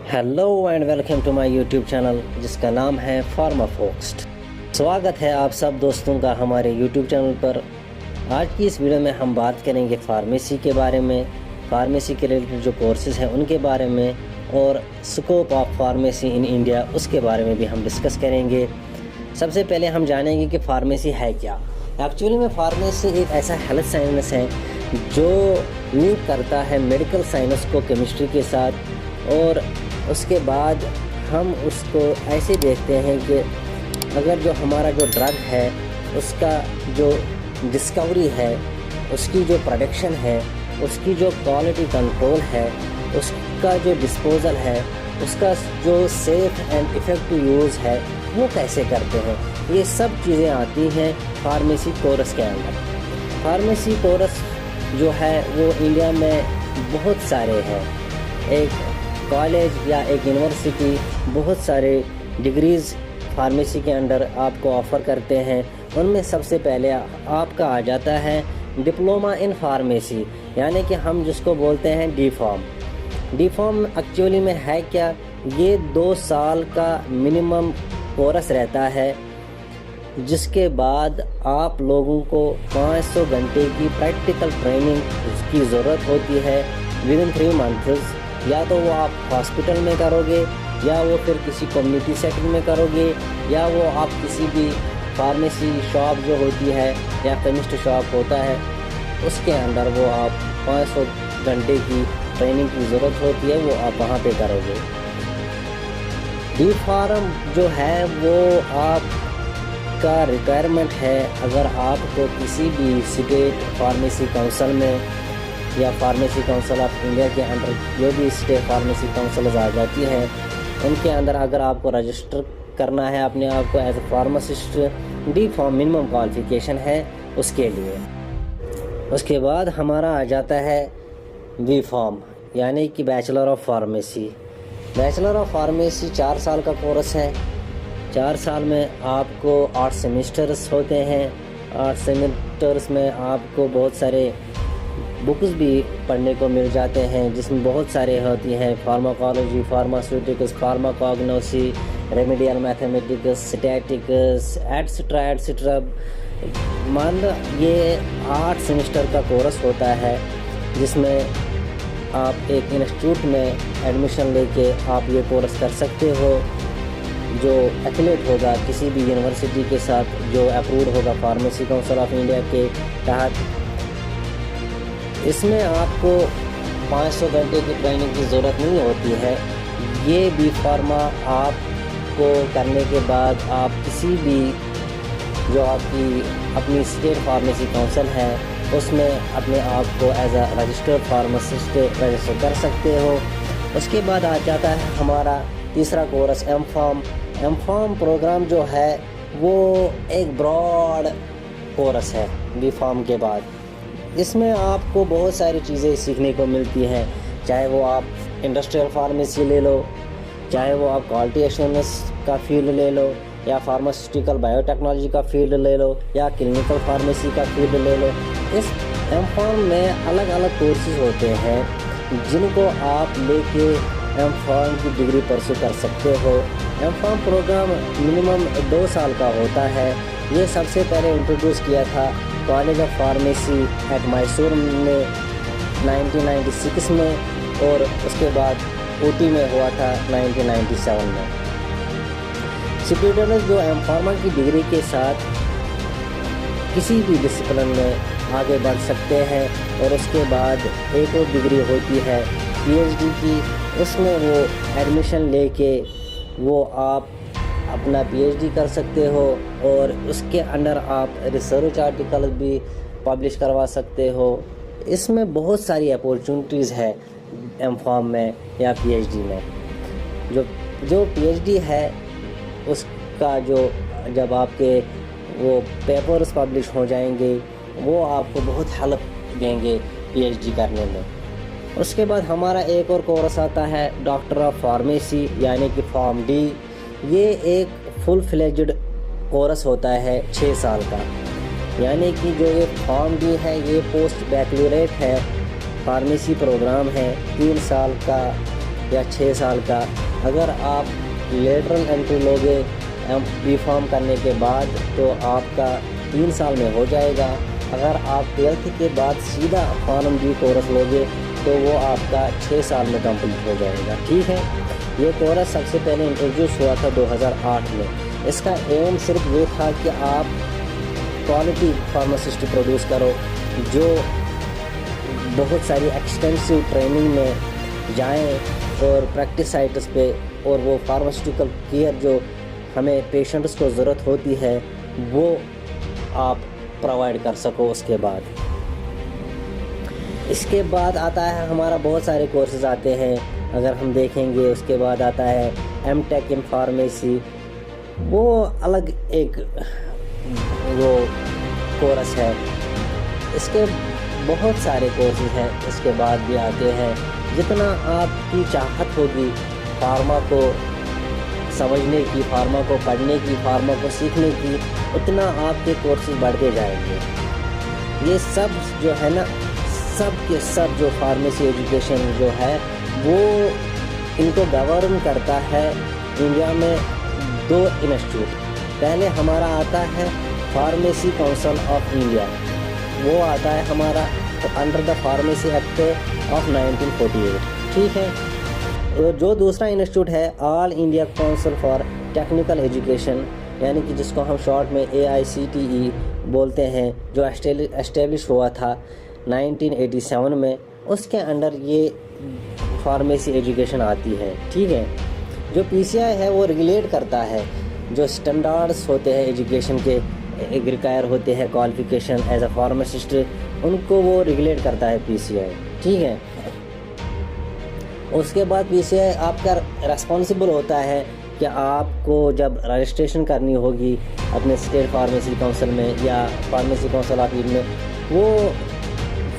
Hello and welcome to my YouTube channel जिसका नाम है फार्माफोक्स्ट। स्वागत है आप सब दोस्तों का हमारे यूट्यूब चैनल पर। आज की इस वीडियो में हम बात करेंगे फार्मेसी के बारे में, फार्मेसी के रिलेटेड जो कोर्सेज़ हैं उनके बारे में, और scope of pharmacy in India उसके बारे में भी हम डिस्कस करेंगे। सबसे पहले हम जानेंगे कि फार्मेसी है क्या। एक्चुअली में फार्मेसी एक ऐसा हेल्थ साइंस है जो लिंक करता है मेडिकल साइंस को केमिस्ट्री के साथ, और उसके बाद हम उसको ऐसे देखते हैं कि अगर जो हमारा जो ड्रग है उसका जो डिस्कवरी है, उसकी जो प्रोडक्शन है, उसकी जो क्वालिटी कंट्रोल है, उसका जो डिस्पोजल है, उसका जो सेफ एंड इफ़ेक्टिव यूज़ है वो कैसे करते हैं, ये सब चीज़ें आती हैं फार्मेसी कोर्स के अंदर। फार्मेसी कोर्स जो है वो इंडिया में बहुत सारे हैं। एक कॉलेज या एक यूनिवर्सिटी बहुत सारे डिग्रीज़ फार्मेसी के अंडर आपको ऑफ़र करते हैं। उनमें सबसे पहले आपका आ जाता है डिप्लोमा इन फार्मेसी, यानी कि हम जिसको बोलते हैं D pharm. D pharm actually में है क्या, ये 2 साल का मिनिमम कोर्स रहता है, जिसके बाद आप लोगों को 500 घंटे की प्रैक्टिकल ट्रेनिंग की ज़रूरत होती है विद इन 3 मंथ्स। या तो वो आप हॉस्पिटल में करोगे, या वो फिर किसी कम्युनिटी सेक्टर में करोगे, या वो आप किसी भी फार्मेसी शॉप जो होती है या केमिस्ट शॉप होता है उसके अंदर वो आप 500 घंटे की ट्रेनिंग की ज़रूरत होती है, वो आप वहाँ पे करोगे। डी फार्म जो है वो आपका रिक्वायरमेंट है अगर आपको किसी भी स्टेट फार्मेसी काउंसिल में या फार्मेसी काउंसिल ऑफ इंडिया के अंदर जो भी स्टेट फार्मेसी काउंसिल आ जाती है उनके अंदर अगर आपको रजिस्टर करना है अपने आप को as a pharmacist, D pharm minimum qualification है उसके लिए। उसके बाद हमारा आ जाता है बी फार्म, यानी कि bachelor of pharmacy. Bachelor of pharmacy 4 साल का कोर्स है। 4 साल में आपको 8 सेमेस्टर्स होते हैं। 8 सेमेस्टर्स में आपको बहुत सारे बुक्स भी पढ़ने को मिल जाते हैं, जिसमें बहुत सारे होती हैं pharmacology, pharmaceutics, pharmacognosy, remedial mathematics, statics etcetera etcetera. मान लो ये 8 सेमेस्टर का कोर्स होता है, जिसमें आप एक इंस्टीट्यूट में एडमिशन लेके आप ये कोर्स कर सकते हो, जो एफिलेट होगा किसी भी यूनिवर्सिटी के साथ, जो अप्रूव्ड होगा फार्मेसी काउंसिल ऑफ इंडिया के तहत। इसमें आपको 500 घंटे की ट्रेनिंग की ज़रूरत नहीं होती है। ये बी फार्मा आपको करने के बाद आप किसी भी जो आपकी अपनी स्टेट फार्मेसी काउंसिल है उसमें अपने आप को as a registered pharmacist register कर सकते हो। उसके बाद आ जाता है हमारा तीसरा course M pharm. M pharm program जो है वो एक ब्रॉड कोर्स है बी फार्म के बाद। इसमें आपको बहुत सारी चीज़ें सीखने को मिलती हैं, चाहे वो आप इंडस्ट्रियल फार्मेसी ले लो, चाहे वो आप क्वालिटी एश्योरेंस का फील्ड ले लो, या फार्मास्यूटिकल बायोटेक्नोलॉजी का फील्ड ले लो, या क्लिनिकल फार्मेसी का फील्ड ले लो। इस एम फार्म में अलग अलग कोर्सेज होते हैं जिनको आप लेके एम फार्म की डिग्री परस्यू कर सकते हो। एम फार्म प्रोग्राम मिनिमम 2 साल का होता है। ये सबसे पहले इंट्रोड्यूस किया था college of pharmacy at Mysore ने 1996 में, और उसके बाद ऊटी में हुआ था 1997 में। स्टूडेंट्स जो एम फार्मा की डिग्री के साथ किसी भी डिसिप्लिन में आगे बढ़ सकते हैं, और उसके बाद एक और डिग्री होती है पीएचडी की, उसमें वो एडमिशन लेके वो आप अपना पीएचडी कर सकते हो, और उसके अंदर आप रिसर्च आर्टिकल भी पब्लिश करवा सकते हो। इसमें बहुत सारी अपॉर्चुनिटीज़ है एम फार्म में या पीएचडी में। जो पीएचडी है उसका जो जब आपके वो पेपर्स पब्लिश हो जाएंगे वो आपको बहुत हेल्प देंगे पीएचडी करने में। उसके बाद हमारा एक और कोर्स आता है डॉक्टर ऑफ फार्मेसी, यानी कि फॉर्म डी। ये एक फुल फ्लेज्ड कोर्स होता है 6 साल का, यानी कि जो ये फॉर्म डी है ये पोस्ट बैकलॉरेट है, फार्मेसी प्रोग्राम है, 3 साल का या 6 साल का। अगर आप लेटरल एंट्री लोगे बी फार्म करने के बाद तो आपका 3 साल में हो जाएगा। अगर आप 12th के बाद सीधा फार्म डी कोर्स लोगे तो वो आपका 6 साल में कंप्लीट हो जाएगा। ठीक है, ये कोर्स सबसे पहले इंट्रोड्यूस हुआ था 2008 में। इसका एम सिर्फ ये था कि आप क्वालिटी फार्मासिस्ट प्रोड्यूस करो जो बहुत सारी एक्सटेंसिव ट्रेनिंग में जाएं और प्रैक्टिस साइट्स पे, और वो फार्मास्यूटिकल केयर जो हमें पेशेंट्स को ज़रूरत होती है वो आप प्रोवाइड कर सको। इसके बाद आता है हमारा बहुत सारे कोर्सेज आते हैं। अगर हम देखेंगे उसके बाद आता है एमटेक इन फार्मेसी, वो अलग एक वो कोर्स है। इसके बहुत सारे कोर्सेज हैं। इसके बाद भी आते हैं। जितना आपकी चाहत होगी फार्मा को समझने की, फार्मा को पढ़ने की, फार्मा को सीखने की, उतना आपके कोर्सेज बढ़ते जाएंगे। ये सब जो है ना, सब के सब जो फार्मेसी एजुकेशन जो है वो इनको गवर्न करता है इंडिया में 2 इंस्टीट्यूट। पहले हमारा आता है फार्मेसी काउंसिल ऑफ इंडिया, वो आता है हमारा under the pharmacy act of 1948। ठीक है, जो दूसरा इंस्टीट्यूट है all India council for technical education, यानी कि जिसको हम शॉर्ट में AICTE बोलते हैं, जो एस्टेब्लिश हुआ था 1987 में। उसके अंडर ये फार्मेसी एजुकेशन आती है। ठीक है, जो PCI है वो रेगुलेट करता है जो स्टैंडर्ड्स होते हैं एजुकेशन के, रिक्वायर होते हैं क्वालिफिकेशन एज अ फार्मासिस्ट, उनको वो रेगुलेट करता है PCI। ठीक है, उसके बाद PCI आपका रेस्पॉन्सिबल होता है कि आपको जब रजिस्ट्रेशन करनी होगी अपने स्टेट फार्मेसी काउंसिल में या फार्मेसी काउंसिल ऑफ इंडिया में, वो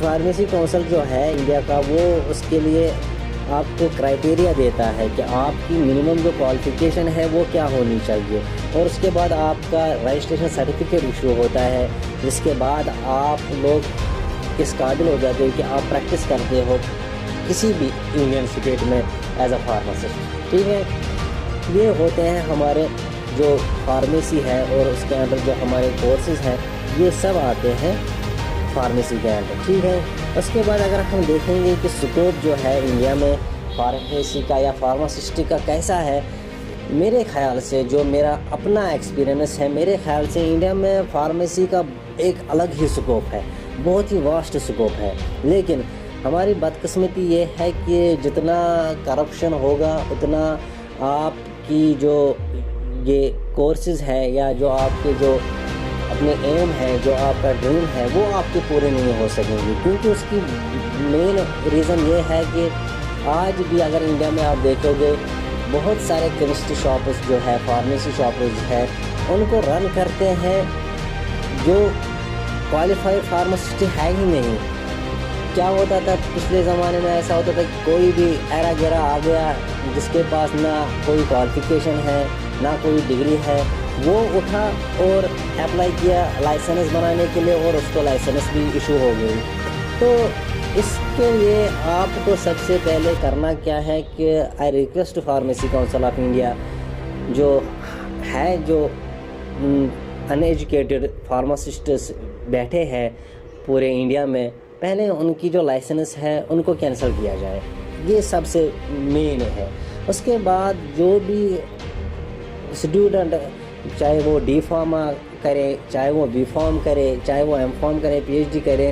फार्मेसी काउंसिल जो है इंडिया का, वो उसके लिए आपको क्राइटेरिया देता है कि आपकी मिनिमम जो क्वालिफ़िकेशन है वो क्या होनी चाहिए। और उसके बाद आपका रजिस्ट्रेशन सर्टिफिकेट इशू होता है, जिसके बाद आप लोग इस काबिल हो जाते हो कि आप प्रैक्टिस करते हो किसी भी इंडियन स्टेट में एज अ फार्मासिस्ट। ठीक है, ये होते हैं हमारे जो फार्मेसी है, और उसके अंदर जो हमारे कोर्सेज हैं ये सब आते हैं फार्मेसी के अंदर। ठीक है, उसके बाद अगर हम देखेंगे कि स्कोप जो है इंडिया में फार्मेसी का या फार्मासिस्ट का कैसा है, मेरे ख्याल से जो मेरा अपना एक्सपीरियंस है, मेरे ख्याल से इंडिया में फार्मेसी का एक अलग ही स्कोप है, बहुत ही वास्ट स्कोप है। लेकिन हमारी बदकिस्मती ये है कि जितना करप्शन होगा उतना आपकी जो ये कोर्सेज़ है या जो आपके जो अपने एम है, जो आपका ड्रीम है, वो आपके पूरे नहीं हो सकेंगे। क्योंकि उसकी मेन रीज़न ये है कि आज भी अगर इंडिया में आप देखोगे बहुत सारे केमिस्ट्री शॉप्स जो है, फार्मेसी शॉप्स है, उनको रन करते हैं जो क्वालिफाइड फार्मासिस्ट है ही नहीं। क्या होता था पिछले ज़माने में, ऐसा होता था कि कोई भी एरा गेरा आ गया जिसके पास ना कोई क्वालिफ़िकेशन है ना कोई डिग्री है, वो उठा और अप्लाई किया लाइसेंस बनाने के लिए, और उसको लाइसेंस भी इशू हो गई। तो इसके लिए आपको सबसे पहले करना क्या है कि I request pharmacy council of India जो है, जो अनएजुकेटेड फार्मासिस्ट्स बैठे हैं पूरे इंडिया में, पहले उनकी जो लाइसेंस है उनको कैंसिल किया जाए, ये सबसे मेन है। उसके बाद जो भी स्टूडेंट, चाहे वो डी फार्मा करे, चाहे वो बी फार्म करे, चाहे वो एम फार्म करे, PhD करे,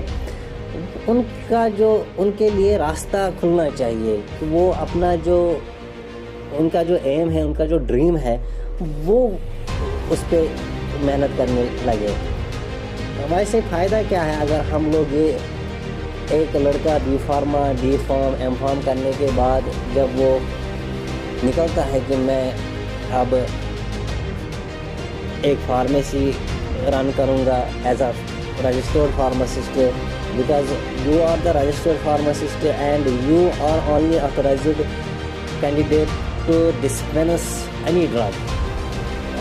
उनका जो उनके लिए रास्ता खुलना चाहिए कि वो अपना जो उनका जो एम है, उनका जो ड्रीम है, वो उस पर मेहनत करने लगे। वैसे फ़ायदा क्या है अगर हम लोग ये एक लड़का B pharma, D pharm, M pharm करने के बाद जब वो निकलता है कि मैं अब एक फार्मेसी रन करूँगा as a registered pharmacist, because you are the registered pharmacist and you are only authorised candidate to dispense any drug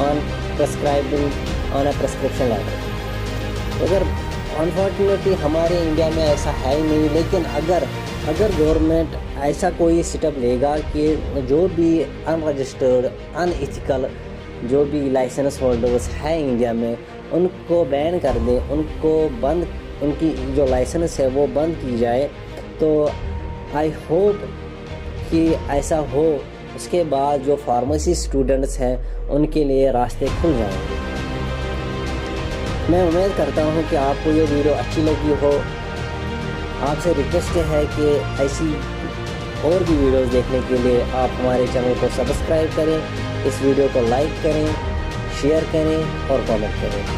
on prescribing on a prescription letter. अगर अनफॉर्चुनेटली हमारे इंडिया में ऐसा है ही नहीं, लेकिन अगर गवर्नमेंट ایسا کوئی سٹیپ لے گا کہ جو بھی ان رجسٹرڈ ان ایتھیکل جو بھی لائسنس ہولڈرز ہیں انڈیا میں ان کو بین کر دیں، ان کو بند، ان کی جو لائسنس ہے وہ بند کی جائے. تو آئی ہوپ کہ ایسا ہو. اس کے بعد جو فارمیسی اسٹوڈنٹس ہیں ان کے لیے راستے کھل جائیں گے. میں امید کرتا ہوں کہ آپ کو یہ ویڈیو اچھی لگی ہو. آپ سے ریکویسٹ ہے کہ ایسی اور بھی ویڈیوز دیکھنے کے لیے آپ ہمارے چینل کو سبسکرائب کریں، اس ویڈیو کو لائک کریں، شیئر کریں اور کامنٹ کریں.